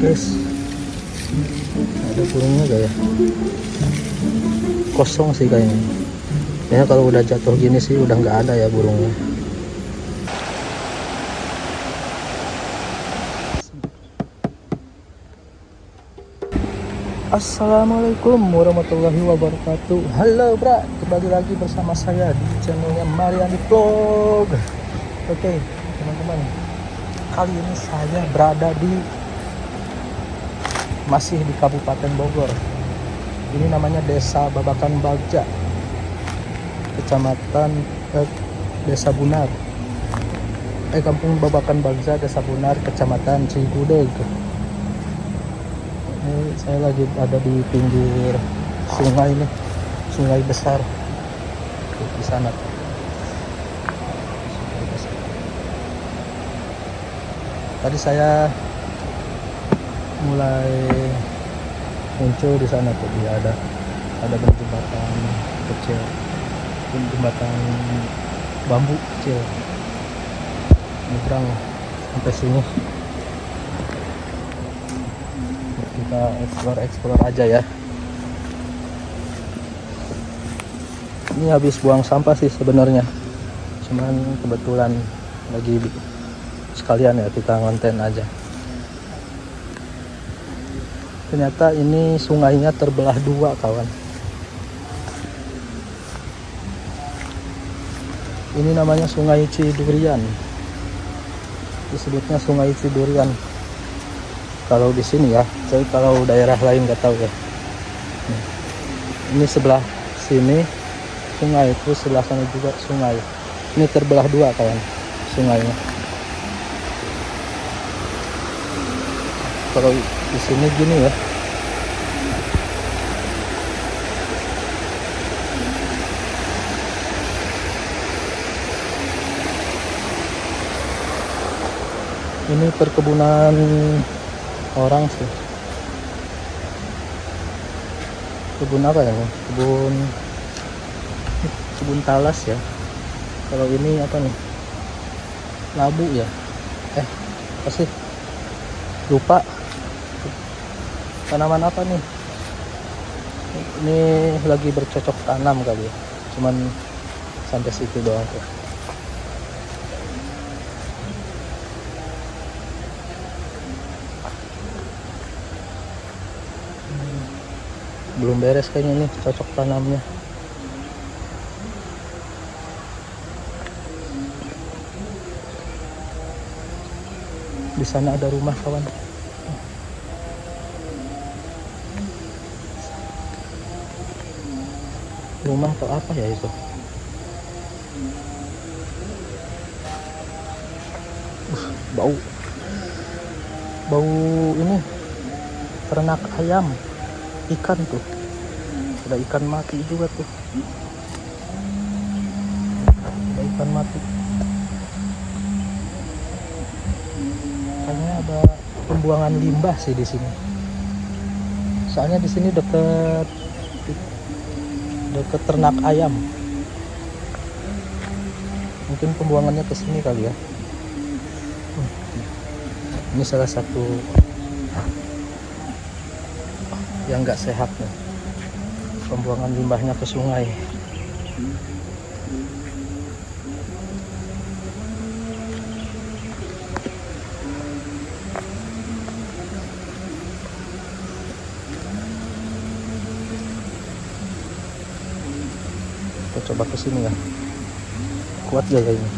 guys. Ada burungnya gak ya? Kosong sih kayaknya. Ya kalau udah jatuh gini sih udah nggak ada ya burungnya. Assalamualaikum warahmatullahi wabarakatuh. Halo bro, kembali lagi bersama saya di channelnya Mariani Vlog. Oke teman-teman, kali ini saya berada masih di Kabupaten Bogor. Ini namanya Desa Babakan Bagja, Kecamatan Desa Bunar. Kampung Babakan Bagja, Desa Bunar, Kecamatan Cigudeg. Ini saya lagi ada di pinggir sungai nih, sungai besar di sana. Tadi saya mulai muncul di sana tuh, dia ada jembatan kecil, jembatan bambu kecil, nyebrang sampai sini. Kita explore aja ya. Ini habis buang sampah sih sebenarnya, cuman kebetulan lagi sekalian ya kita ngonten aja. Ternyata ini sungainya terbelah dua kawan. Ini namanya Sungai Cidurian, disebutnya Sungai Cidurian kalau di sini ya. Tapi kalau daerah lain nggak tahu ya. Ini sebelah sini sungai, itu sebelah sana juga sungai. Ini terbelah dua kawan sungainya. Kalau di sini gini ya. Ini perkebunan orang sih. Kebun apa ya? Kebun talas ya. Kalau ini apa nih? Labu ya? Apa sih? Lupa. Tanaman apa nih? Ini lagi bercocok tanam kali ya. Cuman sampai situ doang tuh. Belum beres kayaknya nih cocok tanamnya. Di sana ada rumah kawan. Rumah atau apa ya itu? Bau ini ternak ayam, ikan tuh. Ada ikan mati juga tuh. Ada ikan mati. Kayaknya ada pembuangan limbah sih di sini. Soalnya di sini deket ternak ayam. Mungkin pembuangannya ke sini kali ya. Ini salah satu yang nggak sehat nih, pembuangan limbahnya ke sungai. Kita coba ke sini ya. Kuat gak ya ini?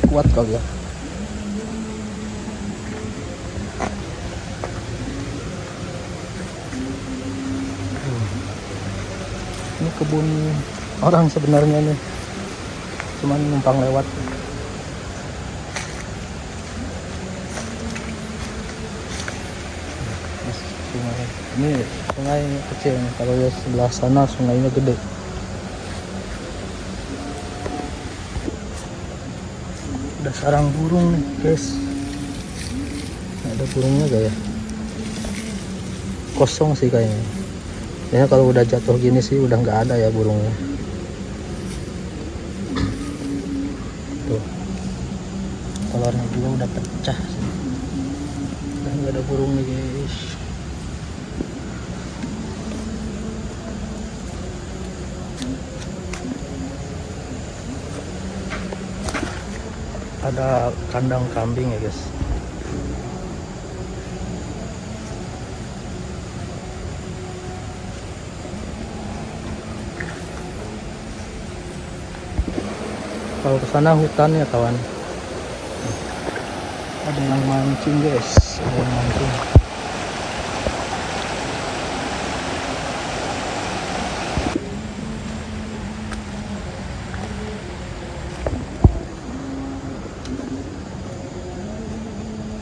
Kuat kali ya. Ini kebun orang sebenarnya nih, cuman numpang lewat. Sungai. Ini sungai kecil nih. Kalau ya sebelah sana sungainya gede. Ada sarang burung nih guys. Ada burungnya gak ya? Kosong sih kayaknya. Ya kalau udah jatuh gini sih udah nggak ada ya burungnya. Tuh. telurnya juga udah pecah sih. Dan nggak ada burung nih guys. Ada kandang kambing ya guys. Kalau ke sana hutan ya kawan. Ada yang mancing guys, ada yang mancing.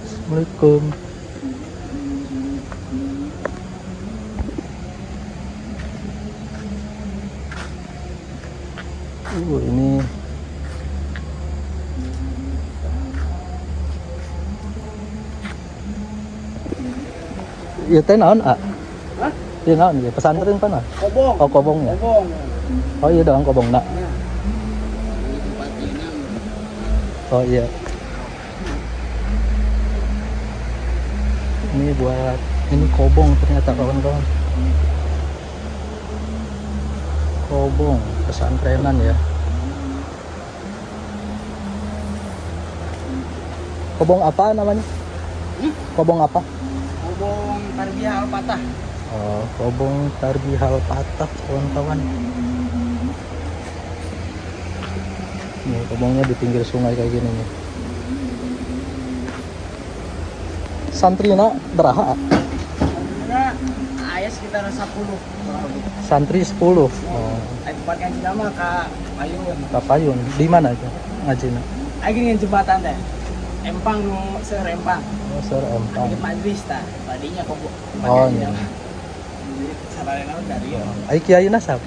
Assalamualaikum. Ini ya teh naon ah? Hah? Iya naon ya pesantren kan ah? Kobong. Oh kobong ya. Kobong. Oh iya dong kobong nak. Nah. Ini tempat inang. Oh iya. Ini buat ini kobong ternyata kawan-kawan. Kobong pesantrenan ya. Kobong apa namanya? Kobong apa? Kobong Tarbiyah Al-Fatah. Oh, kobong Tarbiyah Al-Fatah kawan-kawan. Nih kobongnya di pinggir sungai kayak gini nih. Santrina beraha? Ada ayah sekitar 10. Santri 10. Oh, Tempat ngaji nama Kak Payun. Kapayun. Di mana aja ngajina? Lagi yang jembatan teh. Empang nu serempang. Oh, Sur Empang. Ini majlis tah. Tadinya kobong. Oh, iya. Sabarena dari Ai kiai nasab.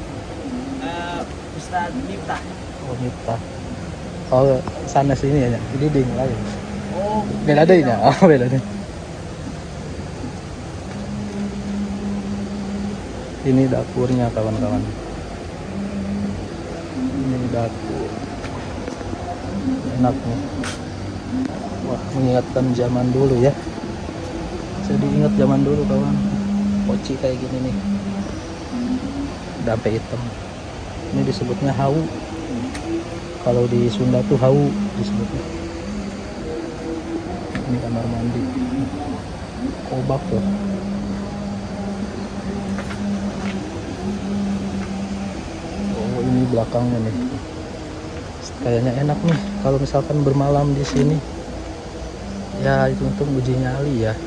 Ustaz Miftah. Oh, Miftah. Oh, sana sini ya. Jadi ding lain. Oh, Beda deh ya. Oh, beda deh. Ini dapurnya kawan-kawan. Ini dapur. Enak nih. Wah, mengingatkan zaman dulu ya. Jadi ingat zaman dulu kawan. Poci kayak gini nih. Dampe hitam. Ini disebutnya hau. Kalau di Sunda tuh hau disebutnya. Ini kamar mandi. Kobak tuh. Oh, ini belakangnya nih. Kayaknya enak nih kalau misalkan bermalam di sini. Ya, itu untuk uji nyali ya.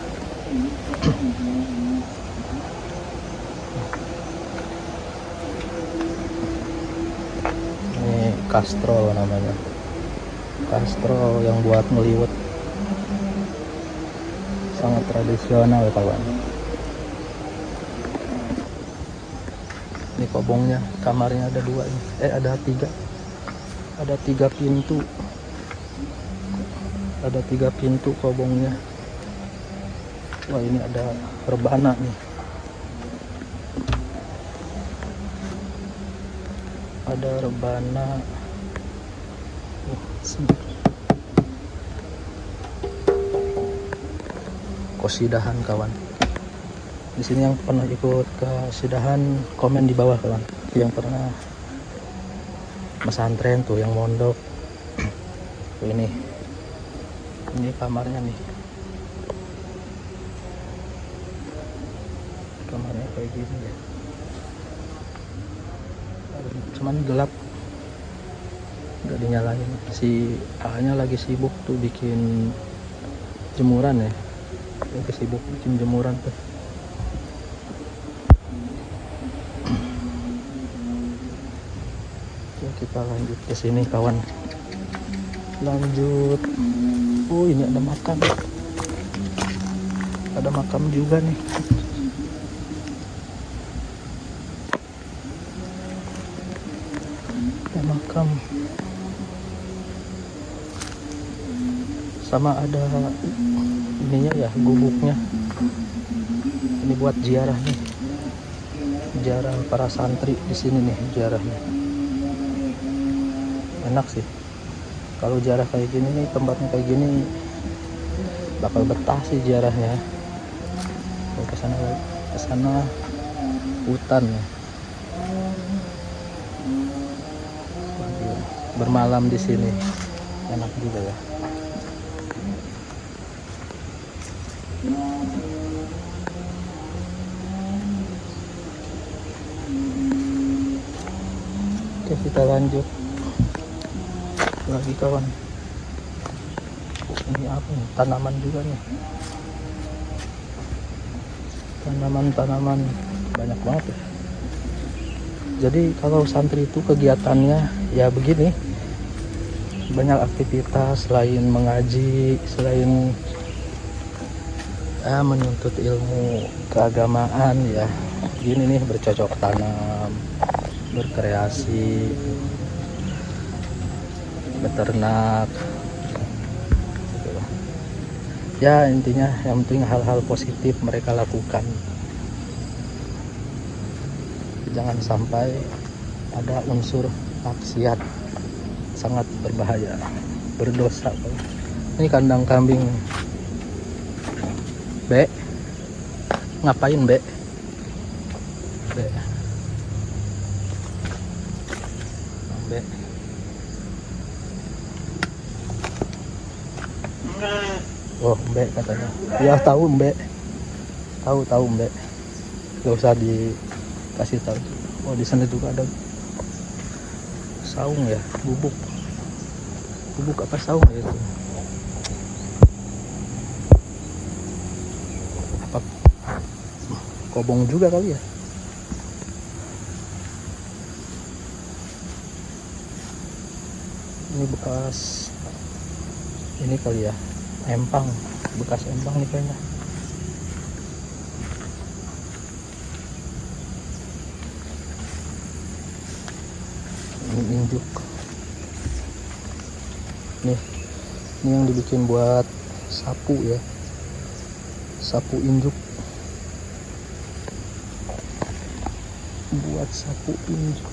Ini kastrol namanya. Kastrol yang buat ngeliwet. Sangat tradisional kawan. Ini kobongnya, kamarnya ada 2 ini. Ada 3. Ada 3 pintu. Ada 3 pintu kobongnya. Wah, ini ada rebana nih. Ada rebana. Kosidahan kawan. Di sini yang pernah ikut ke sidahan komen di bawah kawan. Yang pernah pesantren tuh yang mondok. Tuh ini kamarnya nih. Kamarnya kayak gini ya. Cuman gelap. Nggak dinyalain. Si A-nya lagi sibuk tuh bikin jemuran ya. Lagi sibuk bikin jemuran tuh. Oke, kita lanjut ke sini kawan. Lanjut. Oh, ini ada makam. Ada makam juga nih. Ada makam. Sama ada ininya ya, gubuknya. Ini buat ziarah nih. Ziarah para santri di sini nih ziarahnya. Enak sih. Kalau ziarah kayak gini nih, tempatnya kayak gini bakal betah sih ziarahnya. Kalau ke sana hutan ya. Bermalam di sini enak juga ya. Oke, kita lanjut lagi kawan. Ini apa nih? Tanaman juga nih. Tanaman banyak banget ya. Jadi kalau santri itu kegiatannya ya begini, banyak aktivitas selain mengaji, selain menuntut ilmu keagamaan ya. Gini nih, bercocok tanam, berkreasi, beternak gitu. Ya intinya yang penting hal-hal positif mereka lakukan. Jangan sampai ada unsur maksiat, sangat berbahaya, berdosa. Ini kandang kambing. Be, ngapain Be? Be, Be. Oh Mbe katanya. Ya tahu Mbe. Tahu Mbe. Gak usah dikasih tahu. Oh di sana juga ada saung ya, bubuk. Bubuk apa saung ya itu? Apa kobong juga kali ya? Ini bekas ini kali ya, empang, bekas empang nih kayaknya. Ini injuk nih, ini yang dibikin buat sapu ya, sapu injuk, buat sapu injuk.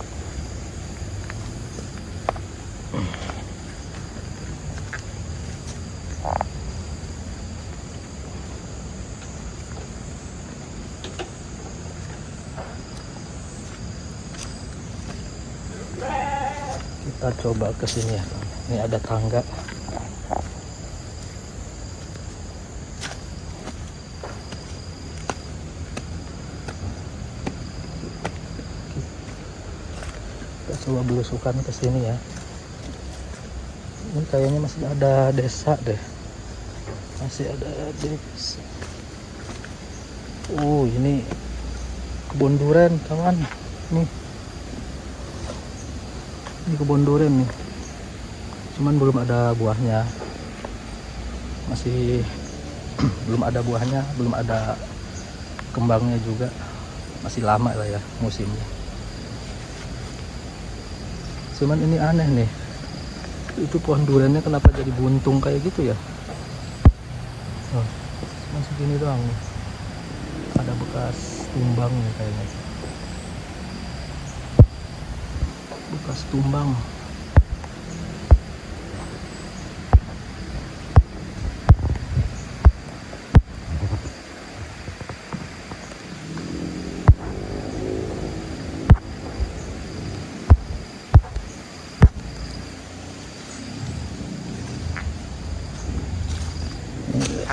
Kita coba ke sini ya. Ini ada tangga. Kita coba belusukan ke sini ya. Ini kayaknya masih ada desa deh. Masih ada desa. Ini kebun durian kawan. Nih. Ini kebun durian nih, cuman belum ada buahnya, masih belum ada buahnya, belum ada kembangnya juga, masih lama lah ya musimnya. Cuman ini aneh nih, itu pohon duriannya kenapa jadi buntung kayak gitu ya? Oh, cuma segini doang nih, ada bekas tumbang nih kayaknya. Bekas tumbang.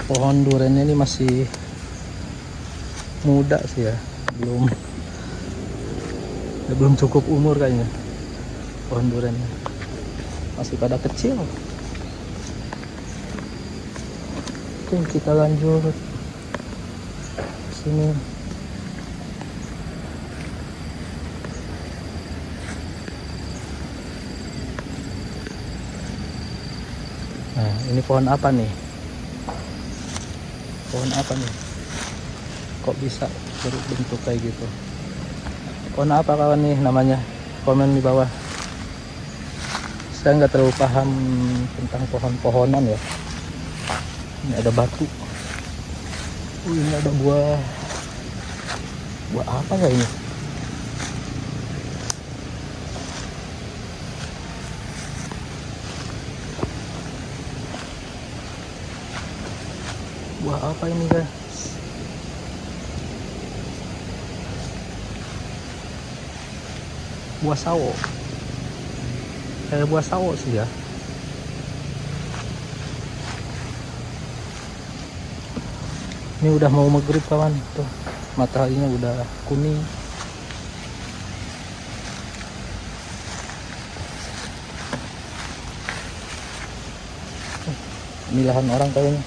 Pohon duriannya ini masih muda sih ya, belum cukup umur kayaknya. Pohon duriannya masih pada kecil. Oke, kita lanjut sini. Nah, ini pohon apa nih? Pohon apa nih? Kok bisa berbentuk kayak gitu? Pohon apa kawan nih namanya? Komen di bawah. Saya nggak terlalu paham tentang pohon-pohonan ya. Ini ada batu. Ini ada buah apa ya ini? Buah apa ini guys? Buah sawo. Kayak buah sawo sih ya. Ini udah mau maghrib kawan, tuh mataharinya udah kuning. Ini lahan orang kayaknya.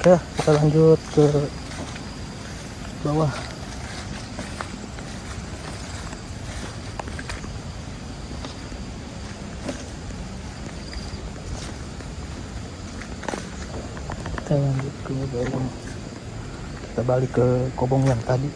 Oke, kita lanjut ke bawah. Kita lanjut ke bawah. Kita balik ke kobong yang tadi.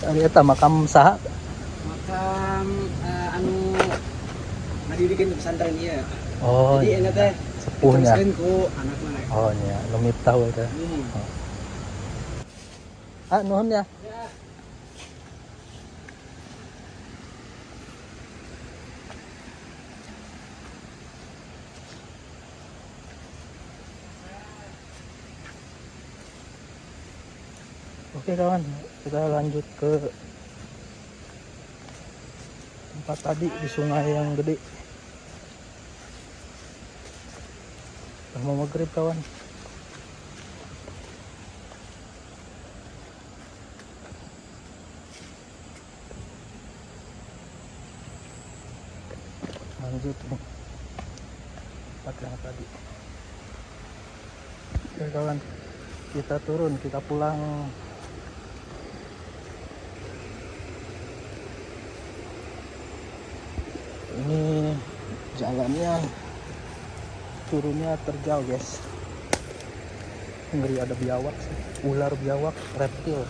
Ari eta makam saha? Makam anu ngadidikan di pesantren iya. Oh, Jadi enak teh sepuhnya. diteruskeun ku anak mana. Oh nya, lumit tahu eta. Ah, nuhun ya. Oke kawan, kita lanjut ke tempat tadi di sungai yang gede. Udah mau maghrib kawan. Lanjut nih tempat yang tadi. Oke kawan, kita turun, kita pulang. Ini jalannya turunnya terjal guys. Ngeri ada biawak sih, ular biawak, reptil.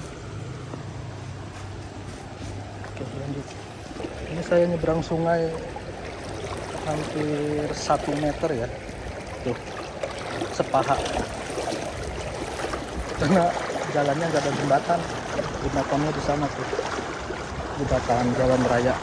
Oke lanjut. Ini saya nyebrang sungai hampir 1 meter ya, tuh sepaha. Karena jalannya nggak ada jembatan, jembatannya di sana tuh, jembatan jalan raya.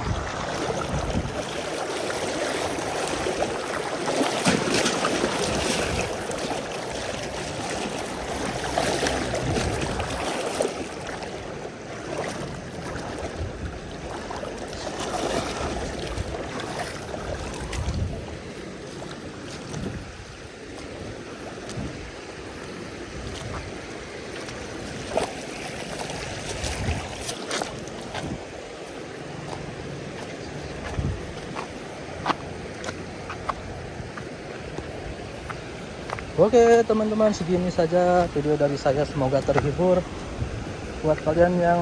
Oke teman-teman, segini saja video dari saya, semoga terhibur. Buat kalian yang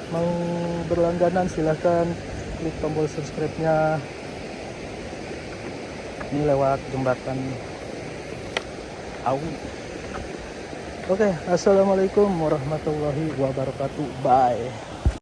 mau berlangganan silahkan klik tombol subscribe-nya. Ini lewat jembatan Awi. Oke, assalamualaikum warahmatullahi wabarakatuh. Bye.